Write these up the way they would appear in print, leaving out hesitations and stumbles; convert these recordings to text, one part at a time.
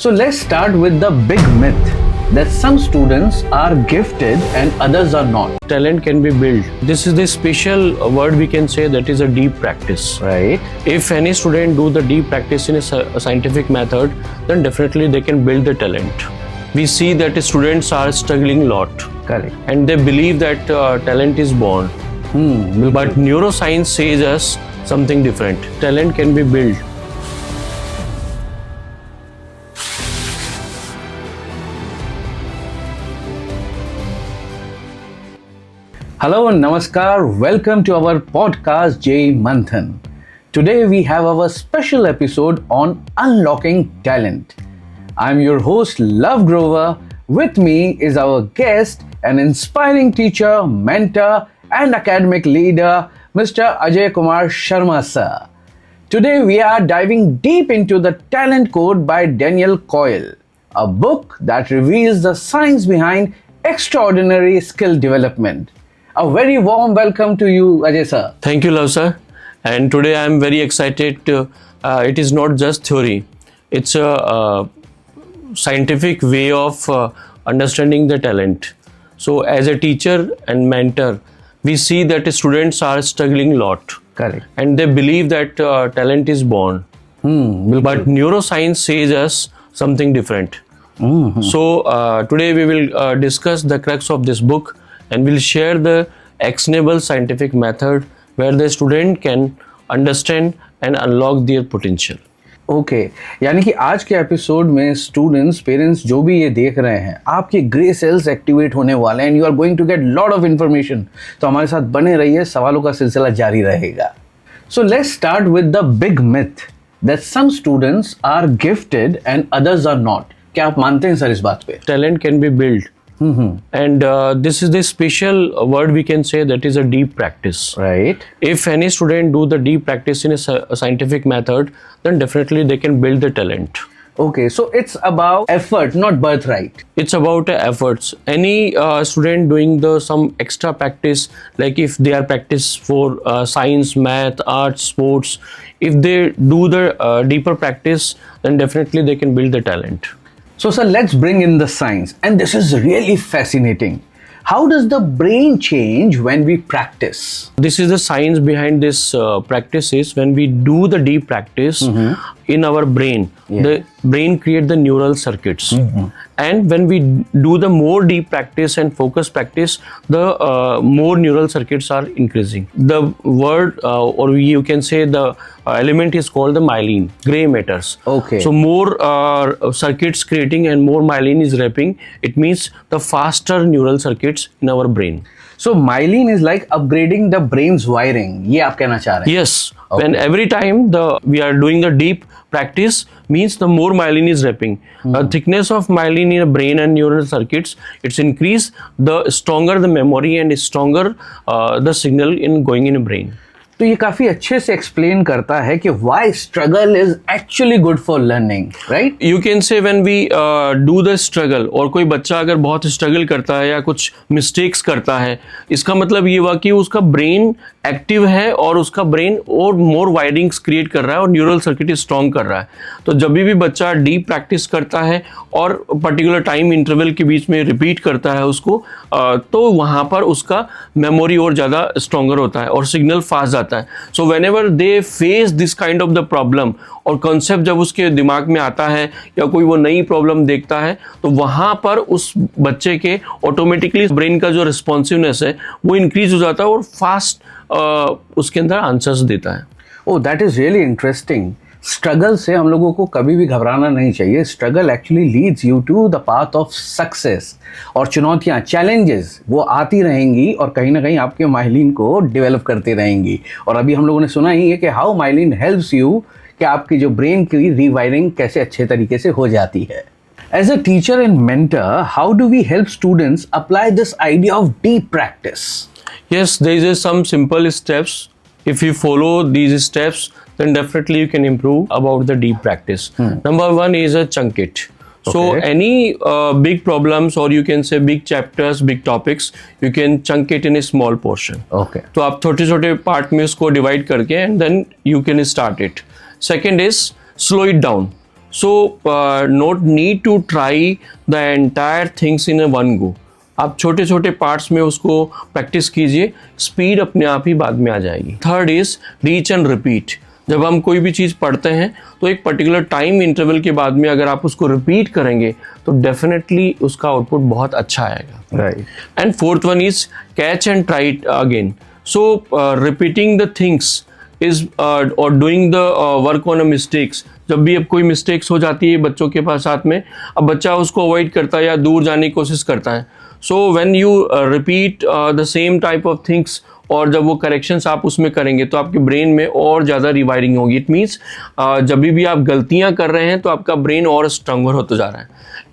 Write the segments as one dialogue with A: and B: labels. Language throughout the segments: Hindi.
A: So let's start with the big myth that some students are gifted and others are not.
B: Talent can be built. This is the special word we can say, that is a deep practice.
A: Right.
B: If any student do the deep practice in a scientific method, then definitely they can build the talent. We see that students are struggling a lot.
A: Correct.
B: And they believe that talent is born. But neuroscience says us something different. Talent can be built.
A: Hello and namaskar. Welcome to our podcast Jay Manthan. Today we have our special episode on unlocking talent. I'm your host Love Grover. With me is our guest, an inspiring teacher, mentor and academic leader, Mr. Ajay Kumar Sharma sir. Today we are diving deep into the Talent Code by Daniel Coyle, a book that reveals the science behind extraordinary skill development. A very warm welcome to you, Ajay sir.
B: Thank you, Love sir. And today I am very excited. It is not just theory. It's a scientific way of understanding the talent. So as a teacher and mentor, we see that students are struggling a lot.
A: Correct.
B: And they believe that talent is born. But neuroscience says us something different. So today we will discuss the crux of this book, and we'll share the actionable scientific method where the student can understand and unlock their potential.
A: Okay यानी कि आज के एपिसोड में स्टूडेंट्स, पेरेंट्स जो भी ये देख रहे हैं, आपके ग्रे सेल्स एक्टिवेट होने वाले हैं and you are going to get lot of information. तो हमारे साथ बने रहिए, सवालों का सिलसिला जारी रहेगा. So let's start with the big myth that some students are gifted and others are not. क्या आप मानते हैं सर इस बात पे?
B: Talent can be built. And this is the special word we can say, that is a deep practice.
A: Right.
B: If any student do the deep practice in a scientific method, then definitely they can build the talent.
A: Okay, so it's about effort, not birthright.
B: It's about efforts. Any student doing some extra practice, like if they are practice for science, math, arts, sports, if they do the deeper practice, then definitely they can build the talent.
A: So sir, let's bring in the science, and this is really fascinating. How does the brain change when we practice?
B: This is the science behind this practices. When we do the deep practice in our brain, the brain create the neural circuits. And when we do the more deep practice and focus practice, the more neural circuits are increasing. The word or you can say the element is called the myelin, gray matters.
A: Okay.
B: So more circuits creating and more myelin is wrapping. It means the faster neural circuits in our brain.
A: So myelin is like upgrading the brain's wiring. ये आप कहना चाह रहे हैं?
B: Yes. Okay. When every time we are doing the deep practice, means the more myelin is wrapping. Thickness of myelin in the brain and neural circuits, it's increased. The stronger the memory and stronger the signal in going in the brain.
A: तो ये काफी अच्छे से एक्सप्लेन करता है कि why struggle is actually good for learning, right?
B: You can say when we do the struggle, और कोई बच्चा अगर बहुत स्ट्रगल करता है या कुछ मिस्टेक्स करता है, इसका मतलब ये हुआ कि उसका ब्रेन एक्टिव है और उसका ब्रेन और मोर वायरिंग्स क्रिएट कर रहा है और न्यूरल सर्किट स्ट्रॉन्ग कर रहा है. तो जब भी बच्चा डीप प्रैक्टिस करता है और पर्टिकुलर टाइम इंटरवल के बीच में रिपीट करता है उसको, तो वहाँ पर उसका मेमोरी और ज़्यादा स्ट्रॉन्गर होता है और सिग्नल फास्ट जाता है. So when ever they face this kind of the problem, और कॉन्सेप्ट जब उसके दिमाग में आता है या कोई वो नई प्रॉब्लम देखता है, तो वहाँ पर उस बच्चे के ऑटोमेटिकली ब्रेन का जो रिस्पॉन्सिवनेस है वो इंक्रीज हो जाता है और फास्ट उसके अंदर आंसर्स देता है.
A: Oh, that is really interesting. Struggle से हम लोगों को कभी भी घबराना नहीं चाहिए. Struggle actually leads you to the path of success. और चुनौतियाँ, चैलेंजेस वो आती रहेंगी और कहीं ना कहीं आपके माइलिन को डेवलप करती रहेंगी. और अभी हम लोगों ने सुना ही है कि हाउ माइलिन हेल्प्स यू, कि आपकी जो ब्रेन की रीवायरिंग कैसे अच्छे तरीके से हो जाती है. As a teacher and mentor, how do we help students apply this idea of deep practice?
B: Yes, there is some simple steps. If you follow these steps, then definitely you can improve about the deep practice. Number one is a chunk it. So any big problems, or you can say big chapters, big topics, you can chunk it in a small portion.
A: Okay.
B: तो आप छोटे-छोटे पार्ट में उसको डिवाइड करके and then you can start it. Second is slow it down. So not need to try the entire things in one go. आप छोटे छोटे पार्ट्स में उसको प्रैक्टिस कीजिए, स्पीड अपने आप ही बाद में आ जाएगी। Third is reach and repeat. जब हम कोई भी चीज़ पढ़ते हैं तो एक पर्टिकुलर टाइम इंटरवल के बाद में अगर आप उसको रिपीट करेंगे तो डेफिनेटली उसका आउटपुट बहुत अच्छा आएगा।
A: Right.
B: And fourth one is catch and try it again. So repeating the things is और doing the work on a mistakes. जब भी अब कोई मिस्टेक्स हो जाती है बच्चों के पास साथ में, अब बच्चा उसको अवॉइड करता है या दूर जाने की कोशिश करता है। So when you repeat the same type of things और जब वो करेक्शंस आप उसमें करेंगे तो आपके ब्रेन में और ज़्यादा रिवायरिंग होगी। इट मीन्स जब भी आप गलतियाँ कर रहे हैं तो आपका ब्रेन और स्ट्रॉन्गर होता जा रहा है।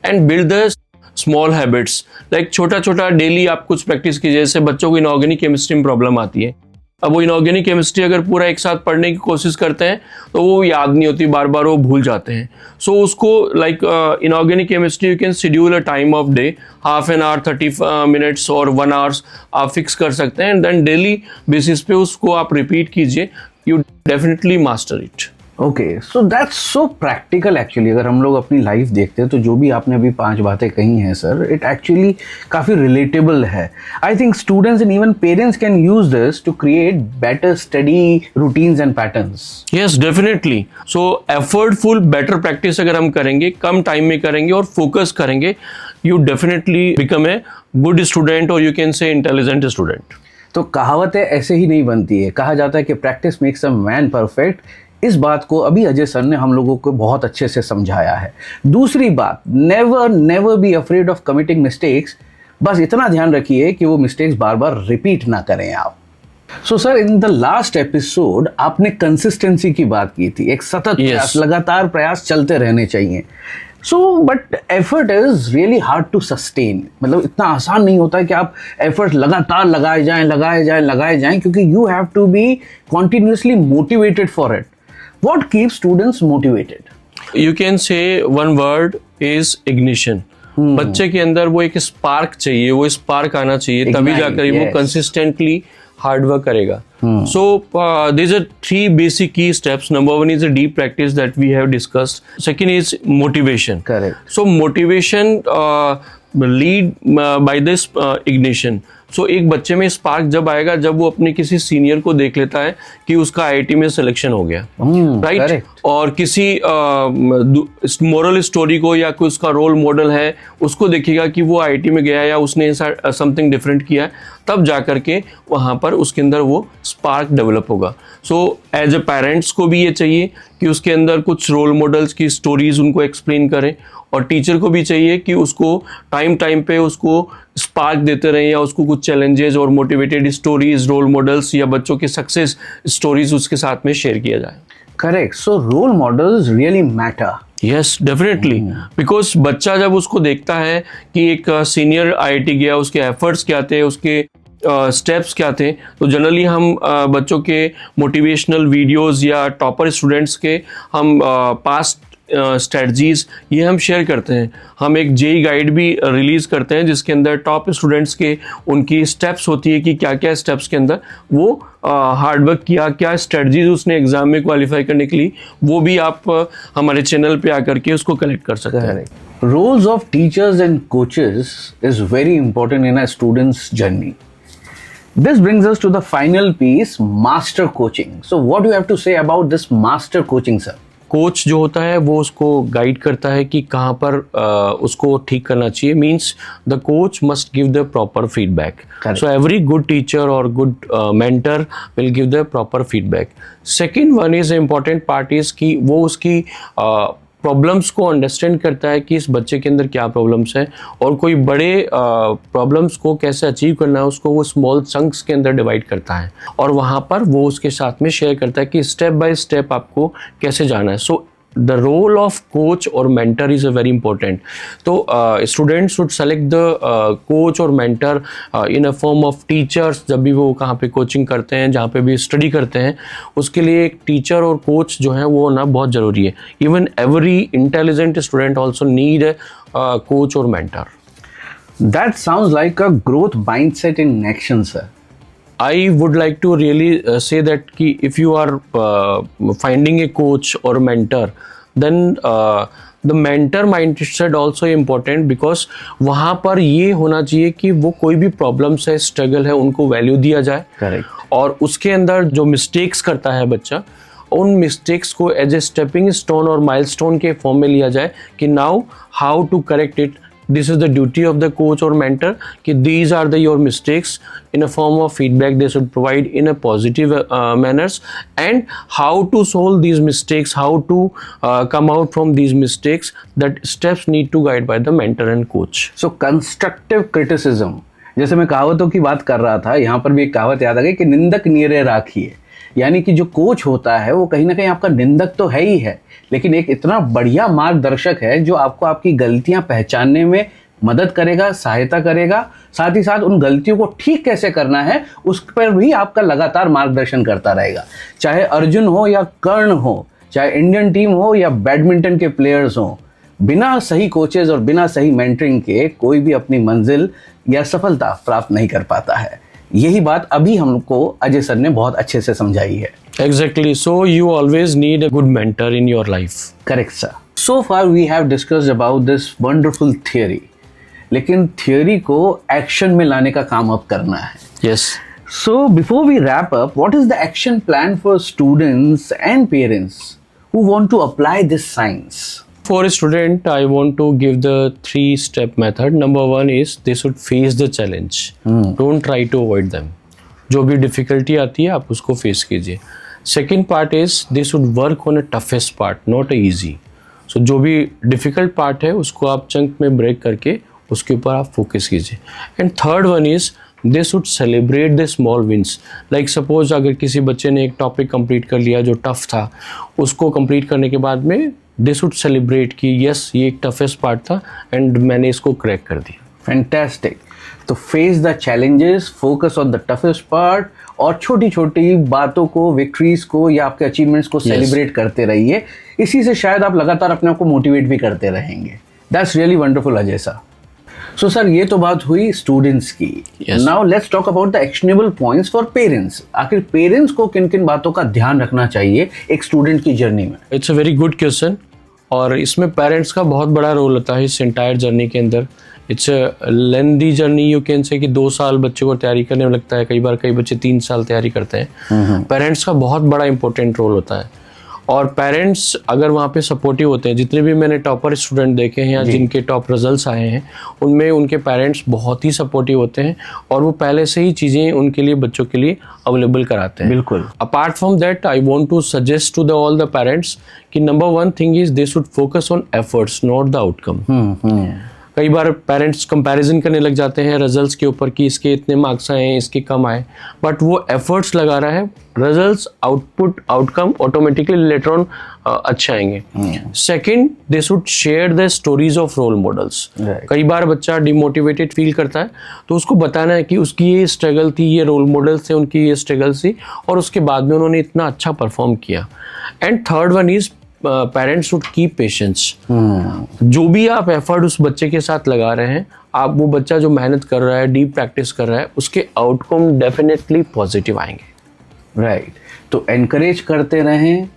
B: And build the small habits, like छोटा छोटा डेली आप कुछ प्रैक्टिस कीजिए। जैसे बच्चों को इनऑर्गेनिक केमिस्ट्री में प्रॉब्लम आती है, अब वो इनऑर्गेनिक केमिस्ट्री अगर पूरा एक साथ पढ़ने की कोशिश करते हैं तो वो याद नहीं होती, बार बार वो भूल जाते हैं। सो उसको like inorganic chemistry you can schedule a time of day, half an hour, 30 minutes और 1 आवर्स आप फिक्स कर सकते हैं। एंड देन डेली बेसिस पे उसको आप रिपीट कीजिए, you definitely master it.
A: Okay, so that's so practical actually. अगर हम लोग अपनी लाइफ देखते हैं तो जो भी आपने अभी 5 बातें कही हैं सर, इट एक्चुअली काफ़ी रिलेटेबल है। I think students and even parents can use this to create better study routines and patterns.
B: Yes, definitely. So effortful better practice अगर हम करेंगे, कम टाइम में करेंगे और फोकस करेंगे, you definitely become a good student और you can say intelligent student.
A: तो कहावतें ऐसे ही नहीं बनती है। कहा जाता है कि practice makes a man perfect. इस बात को अभी अजय सर ने हम लोगों को बहुत अच्छे से समझाया है। दूसरी बात, never be afraid of committing mistakes. बस इतना ध्यान रखिए कि वो मिस्टेक्स बार बार रिपीट ना करें आप। So sir, in the last episode आपने कंसिस्टेंसी की बात की थी। एक सतत प्रयास, लगातार प्रयास चलते रहने चाहिए। So but effort is really hard to sustain. मतलब इतना आसान नहीं होता है कि आप एफर्ट लगातार लगाए जाएं, क्योंकि you have to be continuously motivated for it. What keeps students motivated?
B: You can say one word is ignition. बच्चे के अंदर वो एक स्पार्क चाहिए, वो स्पार्क आना चाहिए, तभी जाकर वो कंसिस्टेंटली हार्ड वर्क करेगा। So these are 3 basic key steps. Number 1 is a deep practice that we have discussed. Second is motivation.
A: Correct.
B: So motivation lead by this ignition. सो एक बच्चे में स्पार्क जब आएगा जब वो अपने किसी सीनियर को देख लेता है कि उसका आईआईटी में सिलेक्शन हो गया, राइट? और किसी मोरल स्टोरी को या कोई उसका रोल मॉडल है उसको देखेगा कि वो आईआईटी में गया या उसने ऐसा समथिंग डिफरेंट किया, तब जा करके वहाँ पर उसके अंदर वो स्पार्क डेवलप होगा। सो एज ए पेरेंट्स को भी ये चाहिए कि उसके अंदर कुछ रोल मॉडल्स की स्टोरीज उनको एक्सप्लेन करें, और टीचर को भी चाहिए कि उसको टाइम पे उसको स्पार्क देते रहें या उसको कुछ चैलेंजेस और मोटिवेटेड स्टोरीज, रोल मॉडल्स या बच्चों की सक्सेस स्टोरीज उसके साथ में शेयर किया जाए।
A: Correct. So role models really matter.
B: Yes, definitely, because बच्चा जब उसको देखता है कि एक सीनियर आईआईटी गया, उसके एफर्ट्स क्या थे, उसके स्टेप्स क्या थे, तो जनरली हम बच्चों के मोटिवेशनल वीडियोस या टॉपर स्टूडेंट्स के हम पास्ट स्ट्रेटजीज ये हम शेयर करते हैं। हम एक जेई गाइड भी रिलीज़ करते हैं जिसके अंदर टॉप स्टूडेंट्स के उनकी स्टेप्स होती है कि क्या क्या स्टेप्स के अंदर वो हार्डवर्क किया, क्या स्ट्रेटजीज उसने एग्जाम में क्वालिफाई करने के लिए, वो भी आप हमारे चैनल पे आकर के उसको कलेक्ट कर सकते हैं।
A: Roles of teachers and coaches is very important in a students journey. This brings us to the final piece, master coaching. So what do you have to say about this master coaching, sir?
B: Coach जो होता है वो उसको गाइड करता है कि कहाँ पर उसको ठीक करना चाहिए. Means the coach must give the proper feedback. So every good teacher और good mentor will give the proper feedback. Second one is important part is कि वो उसकी प्रॉब्लम्स को अंडरस्टैंड करता है कि इस बच्चे के अंदर क्या प्रॉब्लम्स हैं और कोई बड़े प्रॉब्लम्स को कैसे अचीव करना है उसको वो स्मॉल चंक्स के अंदर डिवाइड करता है और वहाँ पर वो उसके साथ में शेयर करता है कि स्टेप बाय स्टेप आपको कैसे जाना है. So the role of coach और mentor is a very important. तो students should select the coach और mentor in a form of teachers. जब भी वो कहाँ पे कोचिंग करते हैं, जहाँ पे भी स्टडी करते हैं, उसके लिए एक टीचर और कोच जो है वो होना बहुत ज़रूरी है. Even every intelligent student also need a coach और mentor.
A: That sounds like a growth mindset in action, sir.
B: I would like to really say that कि if you are finding a coach or mentor, then the mentor mind set also important, because वहाँ पर ये होना चाहिए कि वो कोई भी प्रॉब्लम्स है, स्ट्रगल है, उनको वैल्यू दिया जाए।
A: करेक्ट।
B: और उसके अंदर जो मिस्टेक्स करता है बच्चा, उन मिस्टेक्स को एज ए स्टेपिंग स्टोन और माइलस्टोन के फॉर्म में लिया जाए कि now how to correct it, this is the duty of the coach और मेंटर कि these are the your mistakes, in a form of feedback they should provide in a positive manners, and how to solve these mistakes, how to come out from these mistakes, that steps need to guide by the mentor and coach.
A: So constructive criticism, जैसे मैं कहावतों की बात कर रहा था, यहाँ पर भी एक कहावत याद आ गई कि निंदक नीरे राखिए, यानी कि जो कोच होता है वो कहीं ना कहीं आपका निंदक तो है ही है, लेकिन एक इतना बढ़िया मार्गदर्शक है जो आपको आपकी गलतियां पहचानने में मदद करेगा, सहायता करेगा, साथ ही साथ उन गलतियों को ठीक कैसे करना है उस पर भी आपका लगातार मार्गदर्शन करता रहेगा। चाहे अर्जुन हो या कर्ण हो, चाहे इंडियन टीम हो या बैडमिंटन के प्लेयर्स हो, बिना सही कोचेज और बिना सही मेंटरिंग के कोई भी अपनी मंजिल या सफलता प्राप्त नहीं कर पाता है। यही बात अभी हमको अजय सर ने बहुत अच्छे से समझाई है।
B: Exactly. So you always need a good mentor in your life.
A: Correct, sir. So far we have discussed about this wonderful theory. लेकिन थियोरी को एक्शन में लाने का काम अब करना है।
B: Yes.
A: So before we wrap up, what is the action plan for students and parents who want to apply this science?
B: For a student, I want to give the 3-step method. Number 1 is they should face the challenge. Don't try to avoid them. जो भी डिफिकल्टी आती है आप उसको फेस कीजिए। Second part is they should work on a toughest part, not a easy. सो जो भी डिफिकल्ट पार्ट है उसको आप चंक में ब्रेक करके उसके ऊपर आप फोकस कीजिए। And third one is they should celebrate the small wins. Like suppose अगर किसी बच्चे ने एक टॉपिक कंप्लीट कर लिया जो टफ था, उसको कंप्लीट करने के बाद में दे शुड सेलिब्रेट कि यस ये एक टफेस्ट पार्ट था एंड मैंने इसको क्रैक कर दिया।
A: फैंटास्टिक। तो face the challenges, focus on the toughest part, और छोटी छोटी बातों को, विक्ट्रीज को या आपके अचीवमेंट्स को सेलिब्रेट करते रहिए। इसी से शायद आप लगातार अपने आप को मोटिवेट भी करते रहेंगे। That's really wonderful Ajay sir. So sir ये तो बात हुई स्टूडेंट्स की। Now let's talk about the actionable points for parents. आखिर पेरेंट्स को किन किन बातों का ध्यान रखना चाहिए एक स्टूडेंट की जर्नी में?
B: It's a very good question, और इसमें पेरेंट्स का बहुत बड़ा रोल होता है इस एंटायर जर्नी के अंदर। It's a lengthy journey, you can से कि 2 साल बच्चे को तैयारी करने में लगता है, कई बार कई बच्चे 3 साल तैयारी करते हैं। पेरेंट्स का बहुत बड़ा इंपॉर्टेंट रोल होता है, और पेरेंट्स अगर वहाँ पे सपोर्टिव होते हैं, जितने भी मैंने टॉपर स्टूडेंट देखे हैं या जिनके टॉप रिजल्ट्स आए हैं उनमें उनके पेरेंट्स बहुत ही सपोर्टिव होते हैं, और वो पहले से ही चीज़ें उनके लिए, बच्चों के लिए अवेलेबल कराते हैं।
A: बिल्कुल।
B: Apart from that I want to suggest to the all the parents कि number 1 thing is they should focus on efforts, not the outcome. कई बार पेरेंट्स कंपैरिजन करने लग जाते हैं रिजल्ट्स के ऊपर कि इसके इतने मार्क्स आए हैं, इसके कम आए, बट वो एफर्ट्स लगा रहा है, results, output, outcome automatically later on अच्छे आएंगे। Second, they should share the stories of role models. कई बार बच्चा डिमोटिवेटेड फील करता है तो उसको बताना है कि उसकी ये स्ट्रगल थी, ये रोल मॉडल्स थे, उनकी ये स्ट्रगल थी, और उसके बाद में उन्होंने इतना अच्छा परफॉर्म किया। And third one is parents should keep patience. जो भी आप एफर्ट उस बच्चे के साथ लगा रहे हैं, आप वो बच्चा जो मेहनत कर रहा है, डीप प्रैक्टिस कर रहा है, उसके आउटकम डेफिनेटली पॉजिटिव आएंगे।
A: राइट। तो एनकरेज करते रहें,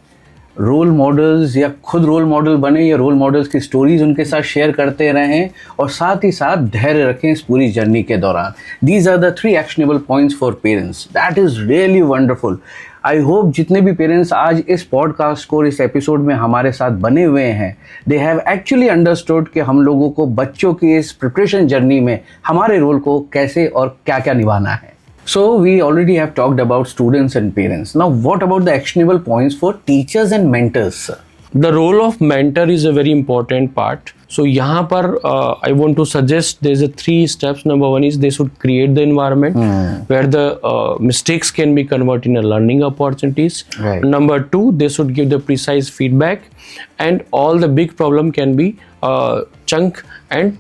A: रोल मॉडल्स या खुद रोल मॉडल बने या रोल मॉडल्स की स्टोरीज उनके साथ शेयर करते रहें, और साथ ही साथ धैर्य रखें इस पूरी जर्नी के दौरान। These are the 3 actionable points for parents. That is really wonderful. I hope जितने भी पेरेंट्स आज इस पॉडकास्ट को, इस एपिसोड में हमारे साथ बने हुए हैं, दे हैव एक्चुअली अंडरस्टूड कि हम लोगों को बच्चों की इस प्रिपरेशन जर्नी में हमारे रोल को कैसे और क्या क्या निभाना है। So we already have talked about students and parents. Now what about the actionable points for teachers and mentors, sir?
B: The role of mentor is a very important part. So यहाँ पर I want to suggest there's a 3 steps. Number 1 is they should create the environment where the mistakes can be converted in learning opportunities.
A: Right.
B: Number 2, they should give the precise feedback, and all the big problem can be chunk and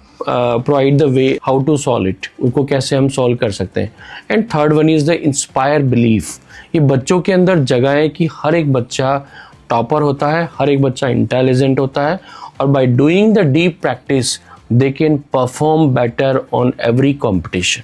B: provide the way how to solve it, उनको कैसे हम solve कर सकते हैं। And third one is the inspire belief. ये बच्चों के अंदर जगाए कि हर एक बच्चा टॉपर होता है, हर एक बच्चा इंटेलिजेंट होता है, और by doing the deep practice they can perform better on every competition.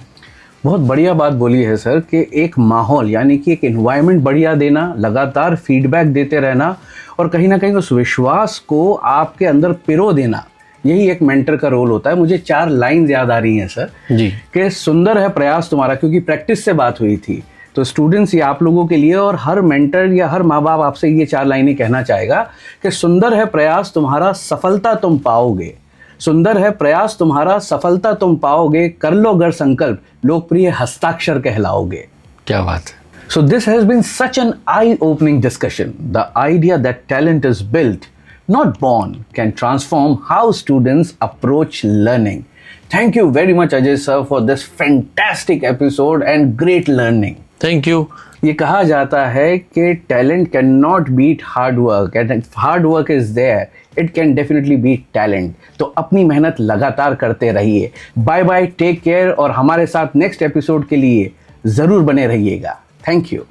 A: बहुत बढ़िया बात बोली है सर कि एक माहौल यानी कि एक एनवायरनमेंट बढ़िया देना, लगातार फीडबैक देते रहना, और कहीं ना कहीं उस विश्वास को आपके अंदर पिरो देना, यही एक मेंटर का रोल होता है। मुझे 4 लाइन याद आ रही हैं सर
B: जी।
A: कि सुंदर है प्रयास तुम्हारा, क्योंकि प्रैक्टिस से बात हुई थी, तो स्टूडेंट्स या आप लोगों के लिए और हर मेंटर या हर माँ बाप आपसे ये 4 लाइनें कहना चाहेगा कि सुंदर है प्रयास तुम्हारा, सफलता तुम पाओगे। सुंदर है प्रयास तुम्हारा, सफलता तुम पाओगे, कर लो अगर संकल्प, लोकप्रिय हस्ताक्षर कहलाओगे।
B: क्या बात है।
A: So this has been such an eye-opening discussion. The idea that talent is built, not born, can transform how students approach learning. Thank you very much Ajay sir for this fantastic episode and great learning.
B: Thank you.
A: ये कहा जाता है कि talent cannot beat hard work, and hard work is there. It can definitely beat talent. तो अपनी मेहनत लगातार करते रहिए। बाय बाय, टेक केयर, और हमारे साथ नेक्स्ट एपिसोड के लिए ज़रूर बने रहिएगा। Thank you.